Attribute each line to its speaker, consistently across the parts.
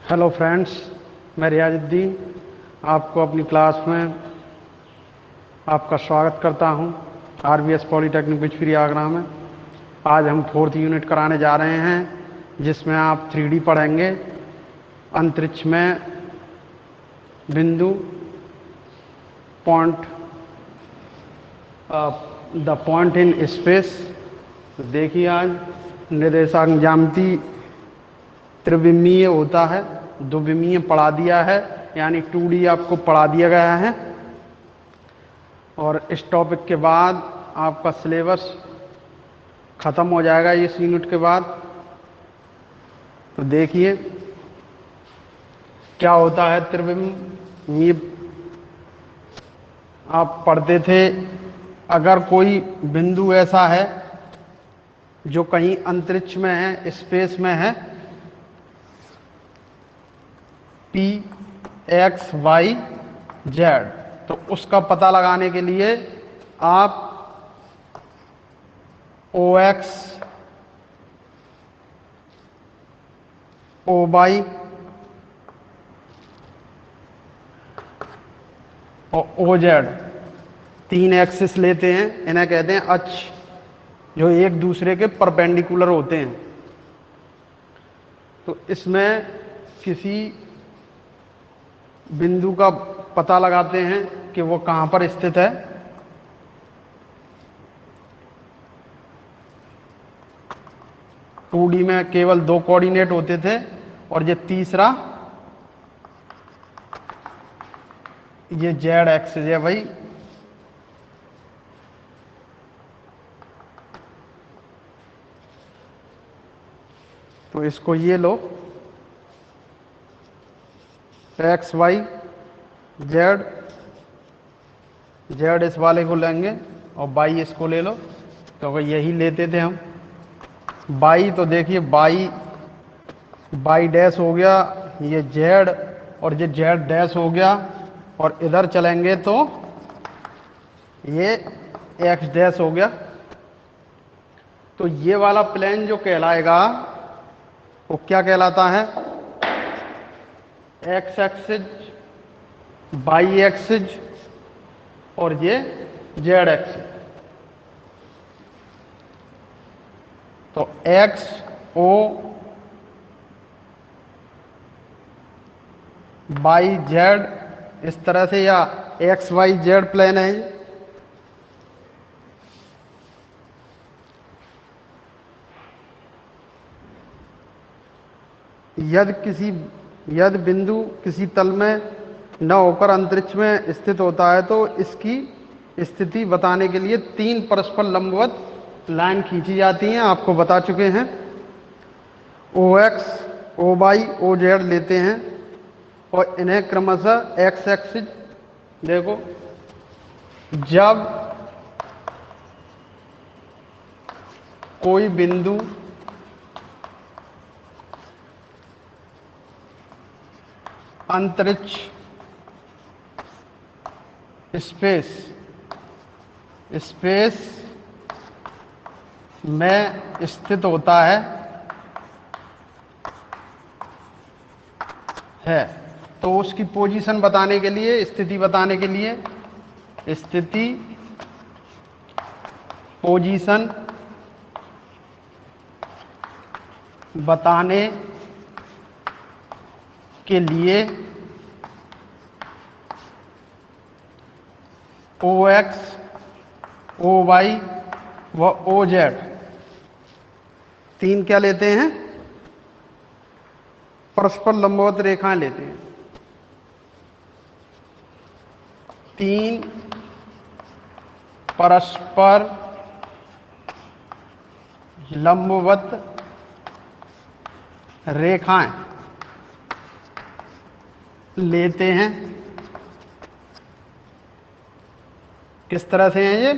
Speaker 1: Hello friends, मैं रियाजुद्दीन आपको अपनी क्लास में आपका स्वागत करता हूं। आरबीएस पॉलीटेक्निक बिचफिरी आगरा में आज हम 4th यूनिट कराने जा रहे हैं, जिसमें आप 3D पढ़ेंगे। अंतरिक्ष में बिंदु, point, the point in space. देखिए, आज निर्देशांक ज्यामिति त्रिविमीय होता है, द्विविमीय पढ़ा दिया है, यानी 2D आपको पढ़ा दिया गया है। और इस टॉपिक के बाद आपका सिलेबस खत्म हो जाएगा इस यूनिट के बाद। तो देखिए क्या होता है त्रिविमीय। आप पढ़ते थे, अगर कोई बिंदु ऐसा है जो कहीं अंतरिक्ष में है, स्पेस में है, P, X, Y, Z, तो उसका पता लगाने के लिए आप OX, OY और OZ 3 एक्सिस लेते हैं। इन्हें कहते हैं अक्ष, जो एक दूसरे के परपेंडिकुलर होते हैं। तो इसमें किसी बिंदु का पता लगाते हैं कि वो कहां पर स्थित है। टू डी में केवल 2 कोऑर्डिनेट होते थे, और ये तीसरा, ये जेड एक्सिस है भाई। तो इसको ये लो, एक्स वाई जेड, जेड इस वाले को लेंगे और बाई इसको ले लो, तो यही लेते थे हम। बाई, तो देखिए बाई, बाई डैश हो गया, ये जेड, और ये जेड डैश हो गया। और इधर चलेंगे तो ये एक्स डैश हो गया। तो ये वाला प्लेन जो कहलाएगा वो क्या कहलाता है? एक्स एक्सिस, बाई एक्सिस, और ये जेड एक्सिस। तो एक्स ओ बाई जेड इस तरह से, या एक्स वाई जेड प्लेन है। यदि बिंदु किसी तल में न होकर अंतरिक्ष में स्थित होता है, तो इसकी स्थिति बताने के लिए 3 परस्पर लंबवत लाइन खींची जाती हैं। आपको बता चुके हैं। O X, O Y, O Z लेते हैं और इन्हें क्रमशः एक्स एक्सिस, देखो, जब कोई बिंदु अंतरिक्ष स्पेस में स्थित होता है तो उसकी पोजीशन बताने के लिए, स्थिति बताने के लिए, स्थिति पोजीशन बताने के लिए ओ एक्स, ओ वाई व ओ जेड 3 क्या लेते हैं? परस्पर लंबवत रेखाएं लेते हैं। 3 परस्पर लंबवत रेखाएं लेते हैं। किस तरह से हैं? ये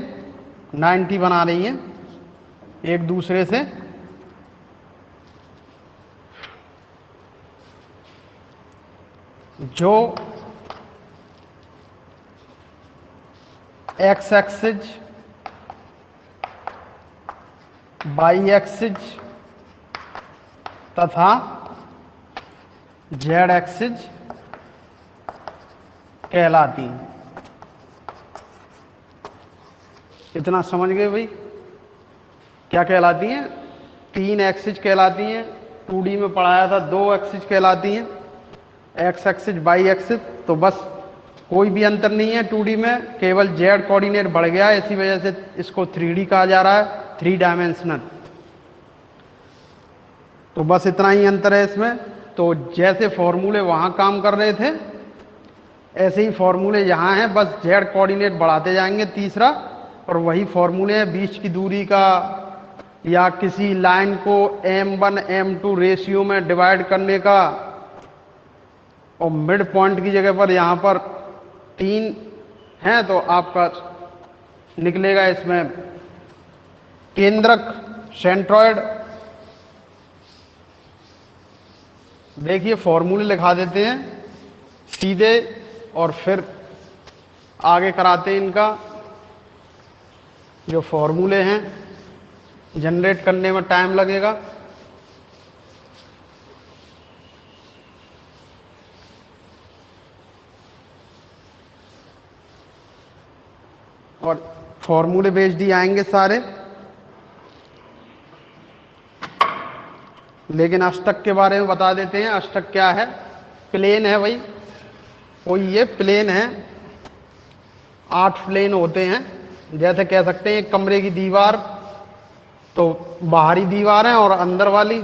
Speaker 1: 90 बना रही हैं एक दूसरे से। जो एक्स एक्सिस, बाई एक्सिस तथा जेड एक्सिस कहलाती हैं। इतना समझ गए भाई? क्या कहलाती हैं? 3 एक्सिस कहलाती हैं। 2D में पढ़ाया था 2 एक्सिस कहलाती हैं, एक्स एक्सिस वाई एक्सिस। तो बस कोई भी अंतर नहीं है 2D में, केवल जेड कोऑर्डिनेट बढ़ गया है, इसी वजह से इसको 3D कहा जा रहा है, 3 डायमेंशनल। तो बस इतना ही अंतर है इसमें। तो जैसे फॉर्मूले वहां काम कर रहे थे ऐसे ही फॉर्मूले यहाँ हैं, बस जेड कोऑर्डिनेट बढ़ाते जाएंगे तीसरा, और वही फॉर्मूले हैं बीच की दूरी का, या किसी लाइन को m1 m2 रेशियो में डिवाइड करने का, और मिड पॉइंट की जगह पर यहाँ पर 3 है तो आपका निकलेगा इसमें केंद्रक, सेंट्रॉयड। देखिए फॉर्मूले लिखा देते हैं सीधे और फिर आगे कराते हैं इनका। जो फॉर्मूले हैं जनरेट करने में टाइम लगेगा। और फॉर्मूले बेस्ड ही आएंगे सारे, लेकिन अष्टक के बारे में बता देते हैं। अष्टक क्या है? प्लेन है भाई, कोई ये प्लेन है, 8 प्लेन होते हैं। जैसे कह सकते हैं एक कमरे की दीवार, तो बाहरी दीवार है और अंदर वाली,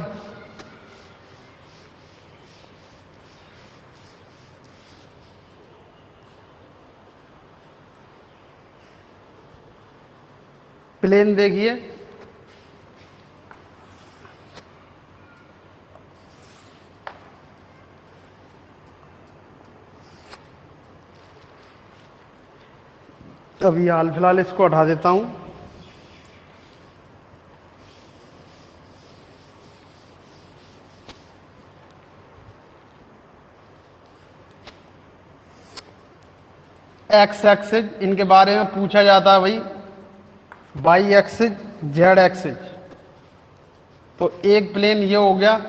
Speaker 1: प्लेन देखिए अभी हाल फिलहाल इसको हटा देता हूं। एक्स एक्सिस इनके बारे में पूछा जाता है भाई, वाई एक्सिस, जेड एक्सिस। तो एक प्लेन ये हो गया,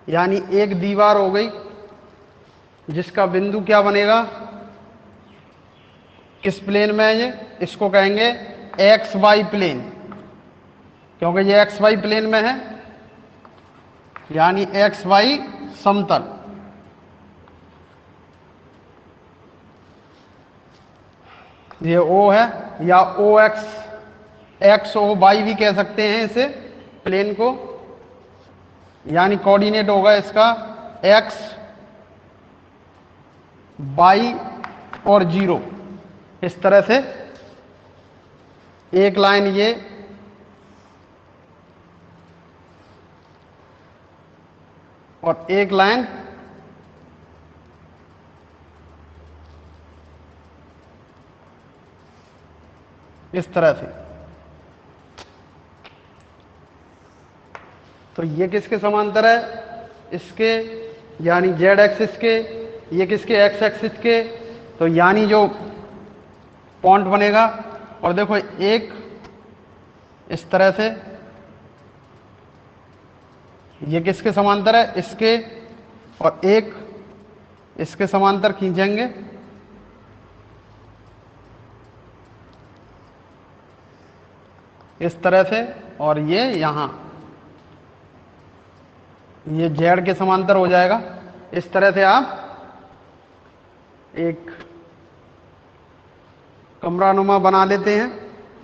Speaker 1: यानी एक दीवार हो गई जिसका बिंदु क्या बनेगा, किस प्लेन में है ये, इसको कहेंगे एक्स वाई प्लेन, क्योंकि ये एक्स वाई प्लेन में है, यानी एक्स वाई समतल। ये ओ है, या ओ एक्स, एक्स ओ वाई भी कह सकते हैं इसे प्लेन को, यानी कोऑर्डिनेट होगा इसका एक्स वाई और 0। इस तरह से एक लाइन ये, और एक लाइन इस तरह से। तो ये किसके समांतर है? इसके, यानी जेड एक्सिस के। ये किसके? एक्स एक्सिस के। तो यानी जो पॉइंट बनेगा, और देखो एक इस तरह से, ये किसके समांतर है? इसके, और एक इसके समांतर खींचेंगे, इस तरह से, और ये यहां ये जेड के समांतर हो जाएगा। इस तरह से आप एक कमरानुमा बना लेते हैं,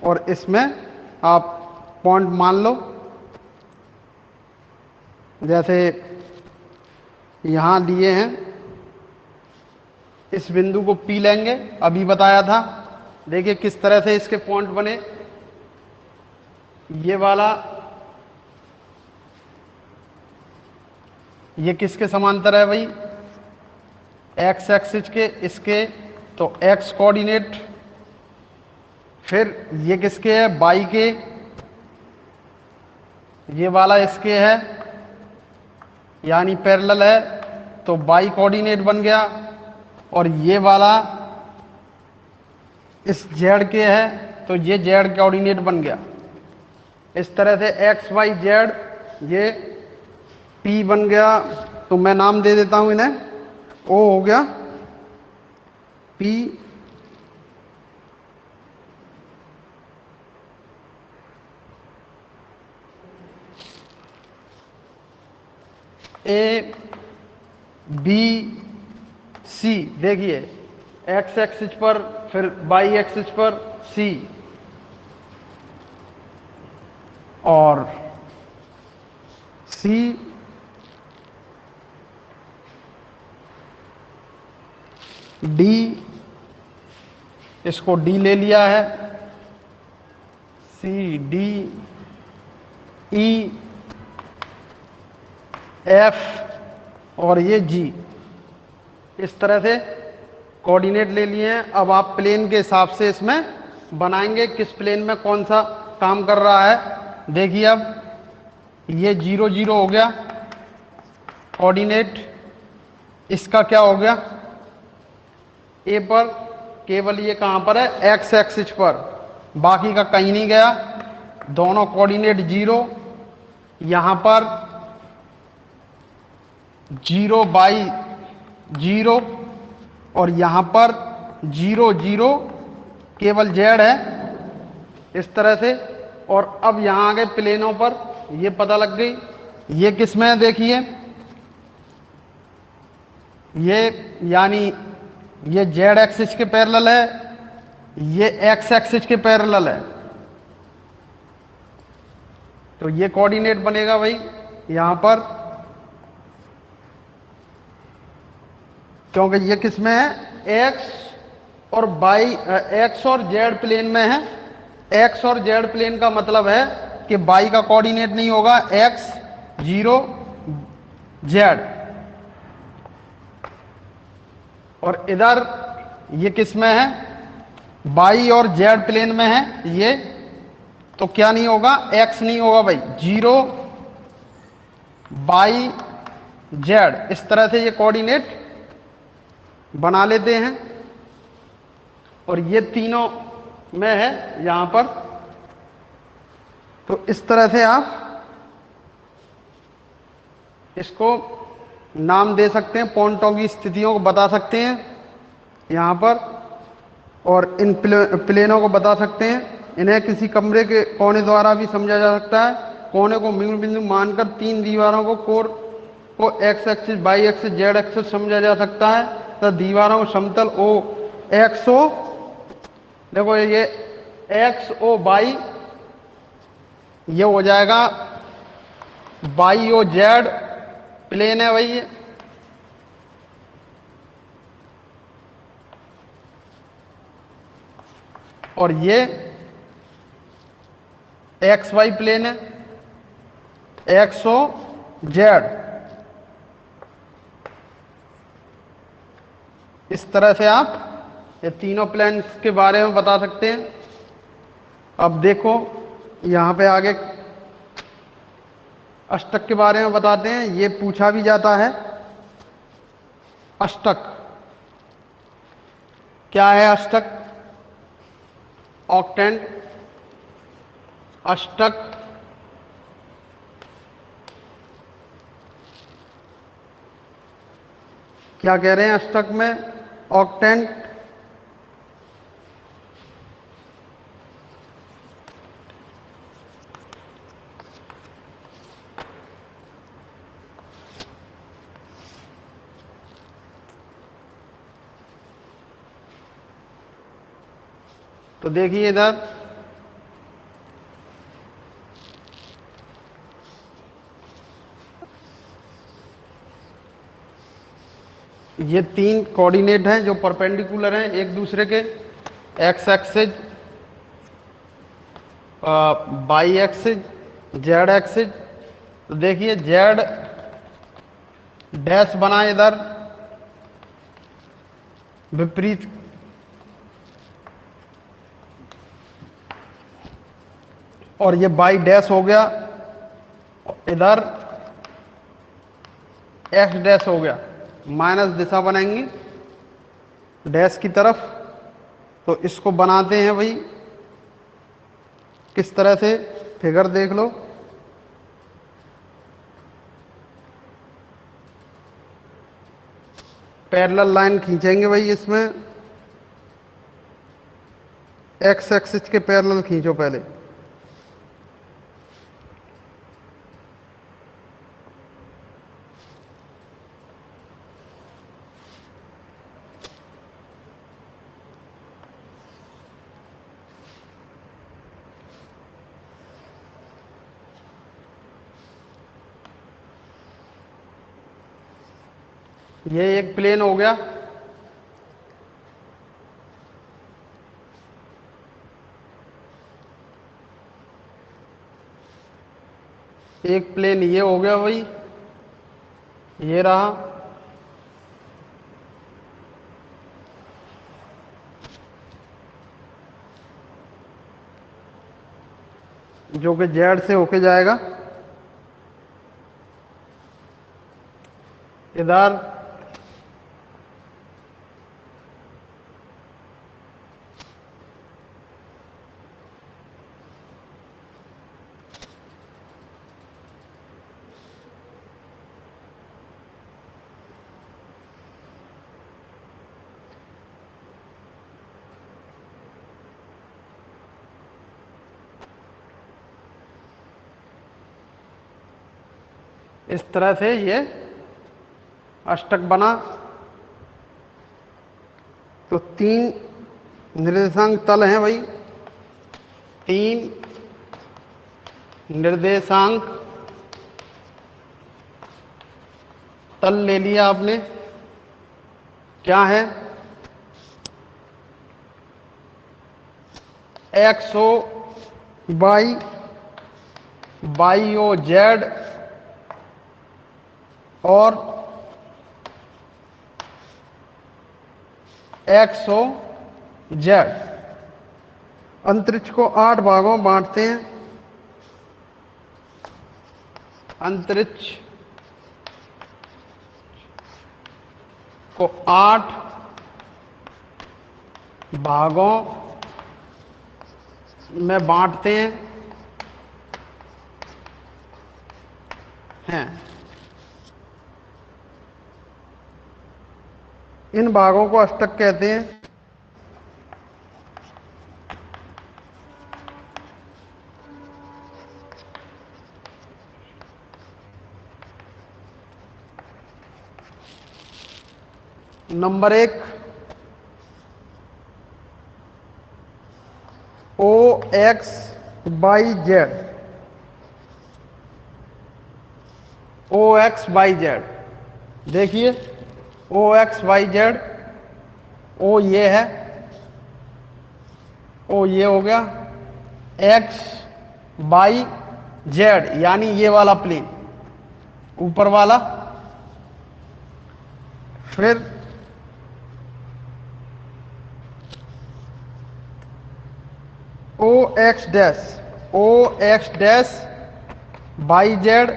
Speaker 1: और इसमें आप पॉइंट मान लो, जैसे यहां लिए हैं, इस बिंदु को पी लेंगे, अभी बताया था। देखिए किस तरह से इसके पॉइंट बने। ये वाला, ये किसके समांतर है भाई? एक्स एक्सिस के, इसके। तो एक्स कोऑर्डिनेट। फिर ये किसके है? वाई के। ये वाला इसके है, यानी पैरेलल है, तो वाई कोऑर्डिनेट बन गया। और ये वाला इस जेड के है, तो ये जेड कोऑर्डिनेट बन गया। इस तरह से एक्स वाई जेड ये पी बन गया, तो मैं नाम दे देता हूं इन्हें, ओ हो गया पी, ए बी सी। देखिए एक्स एक्सिस पर, फिर वाई एक्सिस पर सी, और सी डी, इसको डी ले लिया है, सी डी ई एफ और ये जी। इस तरह से कोऑर्डिनेट ले लिए हैं। अब आप प्लेन के हिसाब से इसमें बनाएंगे, किस प्लेन में कौन सा काम कर रहा है। देखिए अब ये 0 0 हो गया कोऑर्डिनेट, इसका क्या हो गया, ए पर, केवल ये कहां पर है, एक्स एक्सिस पर, बाकी का कहीं नहीं गया, दोनों कोऑर्डिनेट 0। यहां पर 0 बाई 0 और यहां पर 0 0, केवल जेड है, इस तरह से। और अब यहां आ गए प्लेनों पर, ये पता लग गई ये किस में है। देखिए ये यानी ये जेड एक्सिस के पैरेलल है, ये एक्स एक्सिस के पैरेलल है, तो ये कोऑर्डिनेट बनेगा भाई यहां पर, क्योंकि ये किस में है, एक्स और बाई, एक्स और जेड प्लेन में है। एक्स और जेड प्लेन का मतलब है कि बाई का कोऑर्डिनेट नहीं होगा, एक्स 0 जेड, और इधर ये किस में है, बाई और जेड प्लेन में है ये, तो क्या नहीं होगा, एक्स नहीं होगा भाई, 0 बाई जेड। इस तरह से ये कोऑर्डिनेट बना लेते हैं, और ये तीनों में है यहां पर। तो इस तरह से आप इसको नाम दे सकते हैं, पॉइंटों की स्थितियों को बता सकते हैं यहां पर, और इन प्लेनों को बता सकते हैं। इन्हें किसी कमरे के कोने द्वारा भी समझा जा सकता है। कोने को मूल बिंदु मानकर 3 दीवारों को कोर को X axis, Y axis, Z axis समझा जा सकता है। तो दीवारों को समतल ओ एक्स ओ, देखो ये एक्स ओ वाई, ये हो जाएगा वाई ओ जेड प्लेन है भाई ये, और ये एक्स वाई प्लेन है, एक्स ओ जेड। इस तरह से आप ये तीनों प्लेन्स के बारे में बता सकते हैं। अब देखो यहां पे आगे अष्टक के बारे में बताते हैं, ये पूछा भी जाता है। अष्टक क्या है, अष्टक, ऑक्टेंट, अष्टक क्या कह रहे हैं, अष्टक में ऑक्टेंट, तो देखिए इधर ये 3 कोऑर्डिनेट हैं जो परपेंडिकुलर हैं एक दूसरे के, X axis, Y axis, Z axis. तो देखिए जेड डैश बना इधर विपरीत, और ये बाई डैश हो गया, इधर एक्स डैश हो गया, माइनस दिशा बनाएंगे डैश की तरफ। तो इसको बनाते हैं भाई किस तरह से, फिगर देख लो। पैरेलल लाइन खींचेंगे भाई, इसमें एक्स एक्सिस के पैरेलल खींचो पहले। ये एक प्लेन हो गया। एक प्लेन ये हो गया भाई, ये रहा। जो कि जेड से होके जाएगा इधर। इस तरह से ये अष्टक बना। तो 3 निर्देशांक तल हैं भाई, 3 निर्देशांक तल ले लिया आपने। क्या है? X O Y, Y O Z और एक्स ओ जेड। अंतरिक्ष को 8 भागों में बांटते हैं। अंतरिक्ष को 8 भागों में बांटते हैं। इन भागों को अष्टक कहते हैं। नंबर 1 ओ X Y Z. O X Y Z, देखिए ओ एक्स वाई जेड। ओ ये है, ओ ये हो गया। एक्स वाई जेड यानी ये वाला प्लेन ऊपर वाला। फिर O X dash, O X dash Y Z.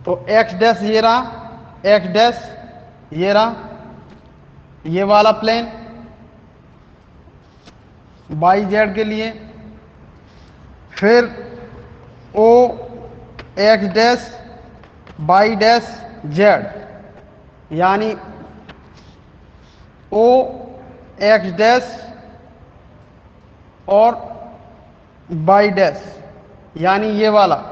Speaker 1: तो एक्स डैश ये रहा, एक्स डैश ये रहा, ये वाला प्लेन वाई जेड के लिए। फिर O X dash Y dash Z यानी ओ एक्स डैश और वाई डैश यानी ये वाला।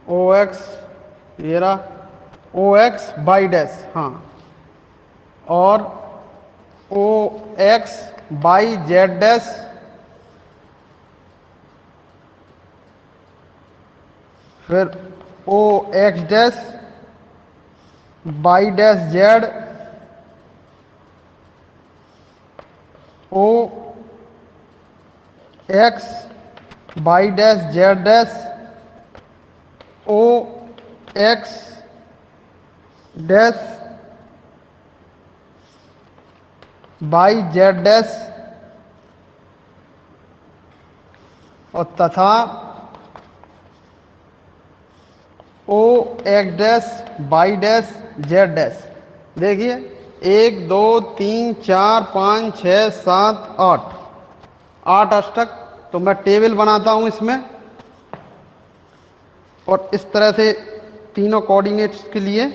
Speaker 1: ओ एक्स ये रहा, ओ एक्स वाई डैश, हाँ, और O X Y Z dash. फिर O X dash Y dash Z, O X Y dash Z dash, O X dash Y Z dash, और तथा O X dash Y dash Z dash. देखिए 1 2 3 4 5 6 7 8 8 अष्टक। तो मैं table बनाता हूं इसमें, और इस तरह से तीनों कोऑर्डिनेट्स के लिए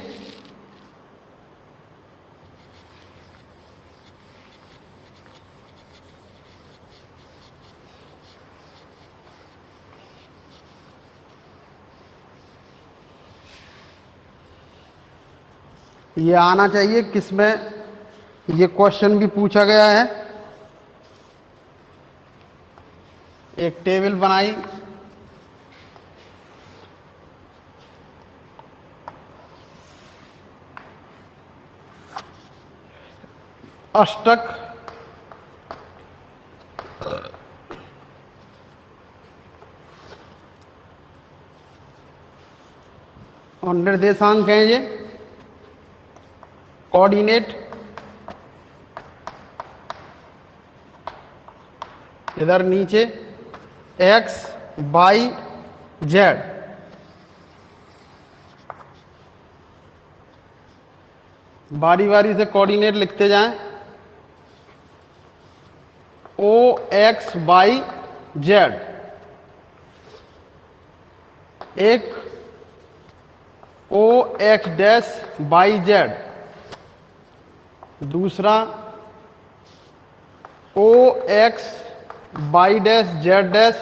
Speaker 1: ये आना चाहिए किसमें ये क्वेश्चन भी पूछा गया है। एक टेबल बनाई, अष्टक और निर्देशांक हैं ये कोऑर्डिनेट। इधर नीचे एक्स वाई जेड। बारी बारी से कोऑर्डिनेट लिखते जाएं। ओ एक्स वाई जेड, एक O X dash Y Z, दूसरा O X Y dash Z dash,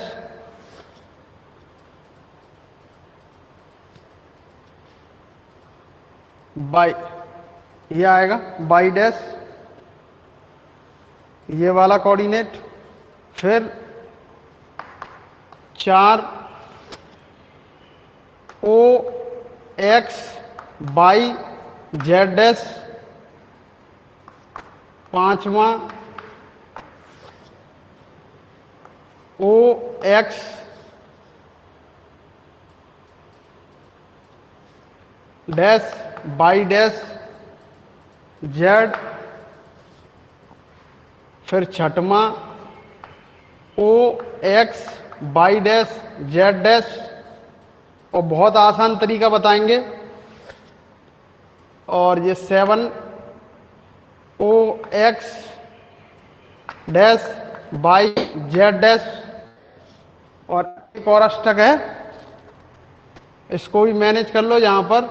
Speaker 1: Y ये आएगा वाई डैश, ये वाला कोऑर्डिनेट। फिर 4 O X Y Z dash, पांचवा O X dash Y dash Z. फिर छठवां O X Y dash Z dash. और बहुत आसान तरीका बताएंगे। और ये 7 O X dash Y Z dash. और एक और अष्टक है, इसको भी मैनेज कर लो। यहां पर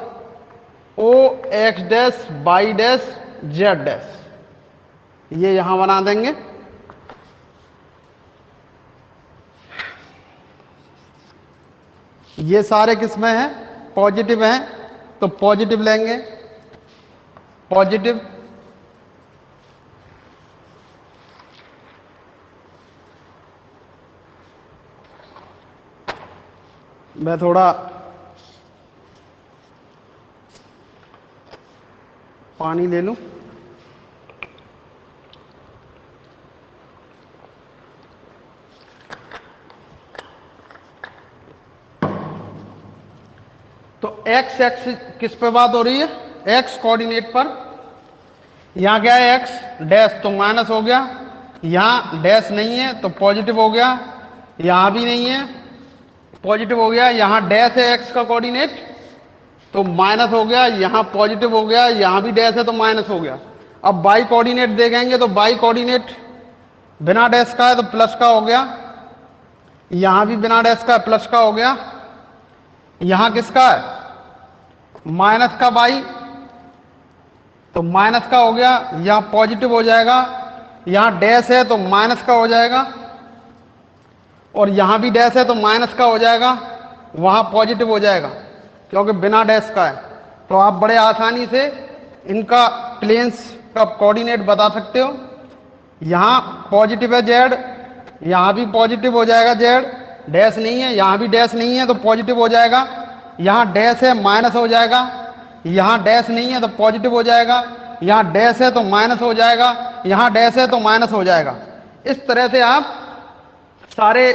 Speaker 1: O X dash Y dash Z dash, ये यहां बना देंगे। ये सारे किसमें हैं? पॉजिटिव हैं, तो पॉजिटिव लेंगे। पॉजिटिव मैं थोड़ा पानी ले लूं। तो एक्स एक्स किस पे बात हो रही है? एक्स कोऑर्डिनेट पर। यहां क्या है? एक्स डैश, तो माइनस हो गया। यहां डैश नहीं है तो पॉजिटिव हो गया। यहां भी नहीं है, पॉजिटिव हो गया। यहां डैश है एक्स का कोऑर्डिनेट, तो माइनस हो गया। यहां पॉजिटिव हो गया, यहां भी डैश है तो माइनस हो गया। अब बाई कोऑर्डिनेट देखेंगे तो बाई कोऑर्डिनेट बिना डैश का है तो प्लस का हो गया। यहां भी बिना डैश का प्लस का हो गया। यहां किसका है? माइनस का बाई, तो माइनस का हो गया। यहां पॉजिटिव हो जाएगा। यहां डैश है तो माइनस का हो जाएगा, और यहां भी डैश है तो माइनस का हो जाएगा। वहां पॉजिटिव हो जाएगा क्योंकि बिना डैश का है। तो आप बड़े आसानी से इनका प्लेन्स का कोऑर्डिनेट बता सकते हो। यहां पॉजिटिव है जेड, यहां भी पॉजिटिव हो जाएगा जेड। डैश नहीं है, यहां भी डैश नहीं है तो पॉजिटिव हो जाएगा। यहां डैश है माइनस हो जाएगा। यहां डैश नहीं है तो पॉजिटिव हो जाएगा। यहां डैश है तो माइनस हो जाएगा। यहां डैश है तो माइनस हो जाएगा। इस तरह से आप सारे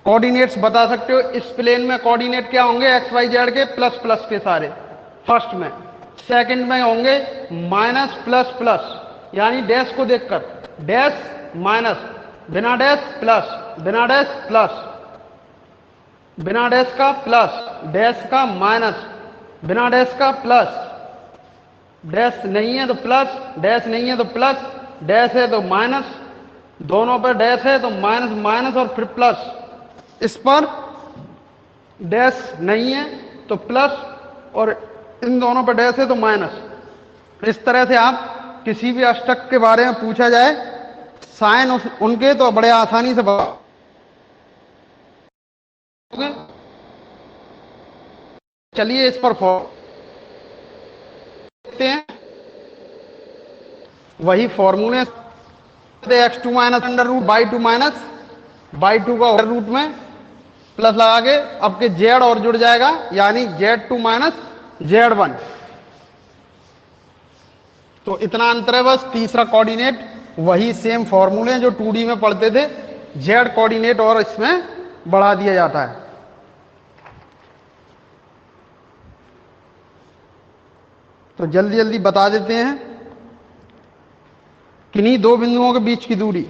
Speaker 1: कोऑर्डिनेट्स बता सकते हो। इस प्लेन में कोऑर्डिनेट क्या होंगे? एक्स वाई जेड के प्लस प्लस के सारे फर्स्ट में। सेकंड में होंगे माइनस प्लस प्लस, यानी डैश को देखकर डैश माइनस, बिना डैश प्लस, बिना डैश प्लस। बिना डैश का प्लस, डैश का माइनस, बिना डैश का प्लस, डैश नहीं है तो प्लस, डैश नहीं है तो प्लस, डैश है तो माइनस, दोनों पर डैश है तो माइनस माइनस और फिर प्लस, इस पर डैश नहीं है तो प्लस और इन दोनों पर डैश है तो माइनस। इस तरह से आप किसी भी अष्टक के बारे में पूछा जाए साइन उनके तो बड़े आसानी से बताओगे। चलिए इस पर देखते हैं वही फॉर्मूले x2 minus under root by two minus by two का अंडर रूट में प्लस लगा के अब के z और जुड़ जाएगा यानी z2 माइनस z1। तो इतना अंतर है बस। तीसरा कोऑर्डिनेट वही सेम फॉर्मूले जो 2D में पढ़ते थे, z कोऑर्डिनेट और इसमें बढ़ा दिया जाता है। तो जल्दी जल्दी बता देते हैं किन्हीं दो बिंदुओं के बीच की दूरी,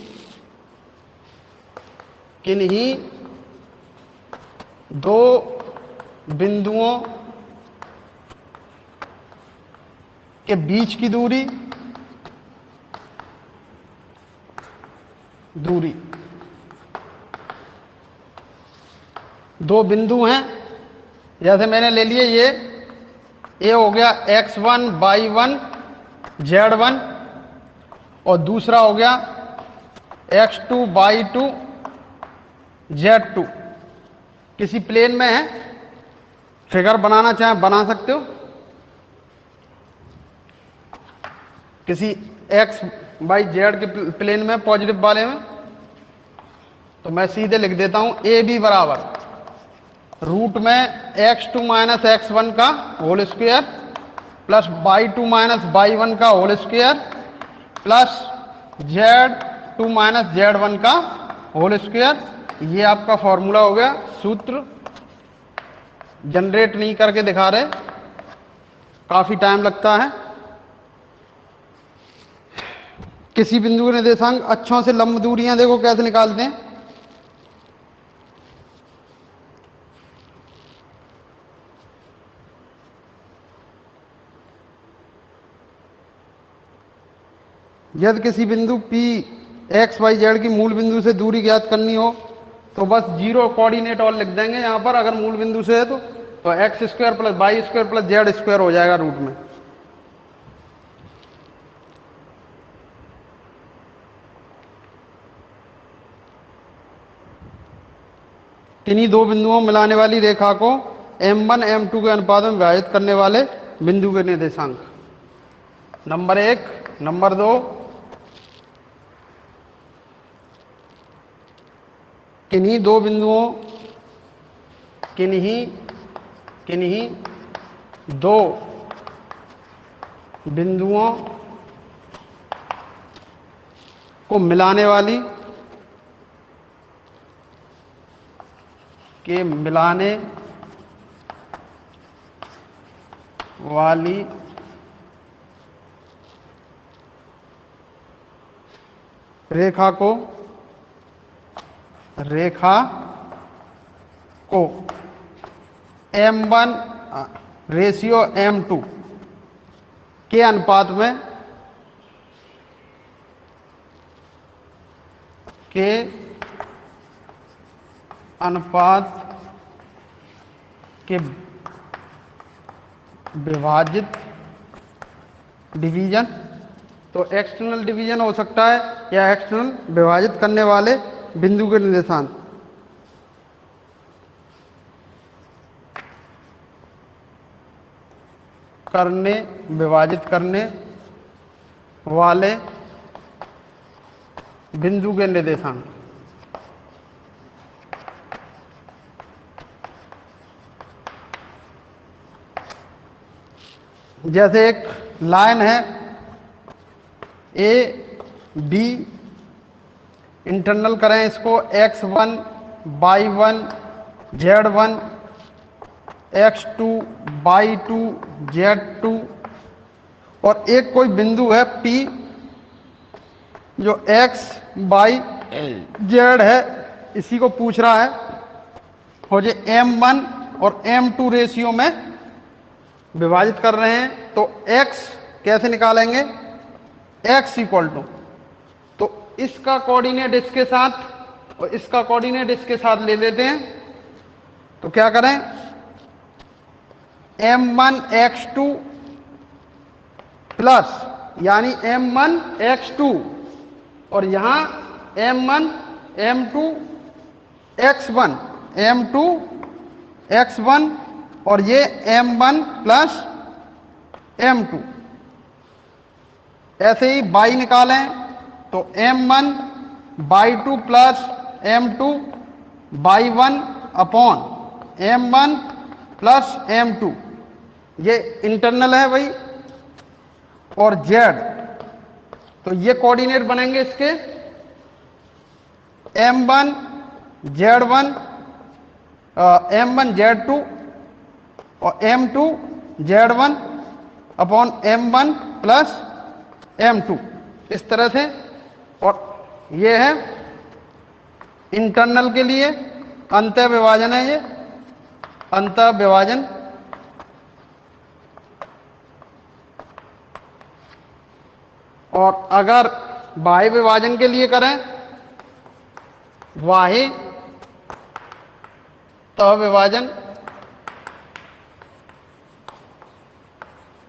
Speaker 1: किन्हीं दो बिंदुओं के बीच की दूरी, दूरी दो बिंदु हैं, जैसे मैंने ले लिए ये हो गया x1 y1 z1 और दूसरा हो गया x2 y2 z2। किसी प्लेन में है, फिगर बनाना चाहे बना सकते हो, किसी x y z के प्लेन में पॉजिटिव वाले में। तो मैं सीधे लिख देता हूं ए बी बराबर रूट में x2 माइनस x1 का whole square plus y2 minus y1 का whole square plus z2 minus z1 का होल स्क्वायर। ये आपका फॉर्मूला हो गया। सूत्र जनरेट नहीं करके दिखा रहे, काफी टाइम लगता है। किसी बिंदु के निर्देशांक अक्षों से लंब दूरियां देखो कैसे निकालते हैं। यदि किसी बिंदु P x y z की मूल बिंदु से दूरी ज्ञात करनी हो तो बस जीरो कोऑर्डिनेट और लिख देंगे यहां पर। अगर मूल बिंदु से है तो X square plus Y square plus Z square हो जाएगा रूट में। किन्हीं दो बिंदुओं मिलाने वाली रेखा को m1 m2 के अनुपात में विभाजित करने वाले बिंदु के निर्देशांक नंबर 1, नंबर 2, किन्हीं दो बिंदुओं, किन्हीं दो बिंदुओं को मिलाने वाली रेखा को m1 रेशियो m2 के अनुपात में के विभाजित डिवीजन। तो एक्सटर्नल डिवीजन हो सकता है या एक्सटर्नल विभाजित करने वाले बिंदु के निर्देशांक। विभाजित करने वाले बिंदु के निर्देशांक। जैसे एक लाइन है ए बी, इंटरनल करें इसको x1 y1 z1 x2 y2 z2 और एक कोई बिंदु है P जो x y z है, इसी को पूछ रहा है हो जे M1 और M2 रेशियो में विभाजित कर रहे हैं, तो x कैसे निकालेंगे, x इक्वल टू, तो इसका कोऑर्डिनेट इसके साथ और इसका कोऑर्डिनेट इसके साथ ले लेते हैं। तो क्या करें, M1x2 प्लस यानी M1x2 और यहां M1 M2 x1 M2 x1 और ये M1 प्लस M2। ऐसे ही y निकालें तो M1 y2 plus M2 y1 upon M1 plus M2, ये इंटरनल है भाई। और z, तो ये कोऑर्डिनेट बनेंगे इसके M1 z1 M1 z2 और M2 z1 upon M1 plus M2, इस तरह से। और ये है इंटरनल के लिए अंतः विभाजन है, ये अंतः विभाजन। और अगर बाह्य विभाजन के लिए करें, बाह्य तह विभाजन,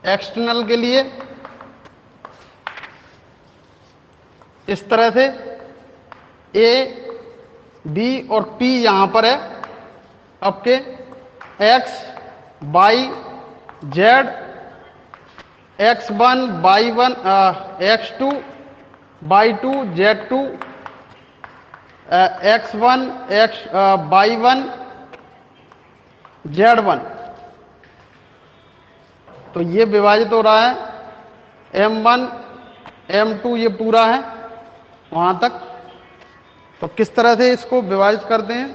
Speaker 1: एक्सटर्नल के लिए इस तरह से A, B और P यहां पर है आपके X, Y, Z, X1, Y1, X2, Y2, Z2, X1, Y1, Z1। तो ये विभाजित हो रहा है M1 M2, ये पूरा है वहां तक। तो किस तरह से इसको विभाजित करते हैं,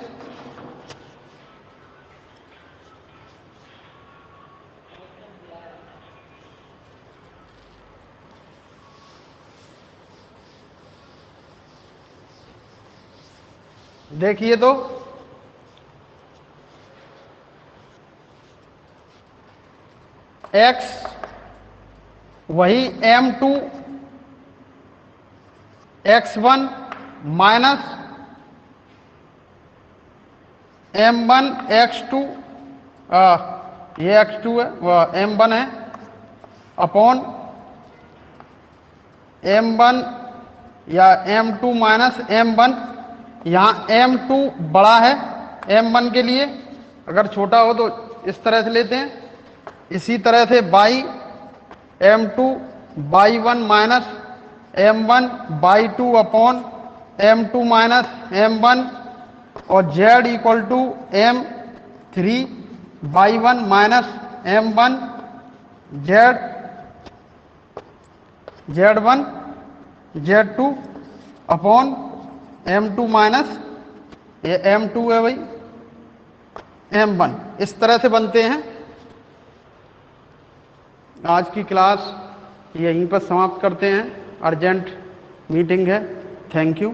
Speaker 1: देखिए। तो x वही M2 x1 minus M1 x2, ये x2 है वह M1 है, अपॉन M1 या M2 माइनस M1। यहां M2 बड़ा है M1 के लिए, अगर छोटा हो तो इस तरह से लेते हैं। इसी तरह से y M2 y1 minus M1 y2 upon M2 minus M1 और z equal to M3 y1 minus M1 z1 z2 upon M2 minus, ये M2 है भाई M1। इस तरह से बनते हैं। आज की क्लास यहीं पर समाप्त करते हैं, अर्जेंट मीटिंग है। Thank you.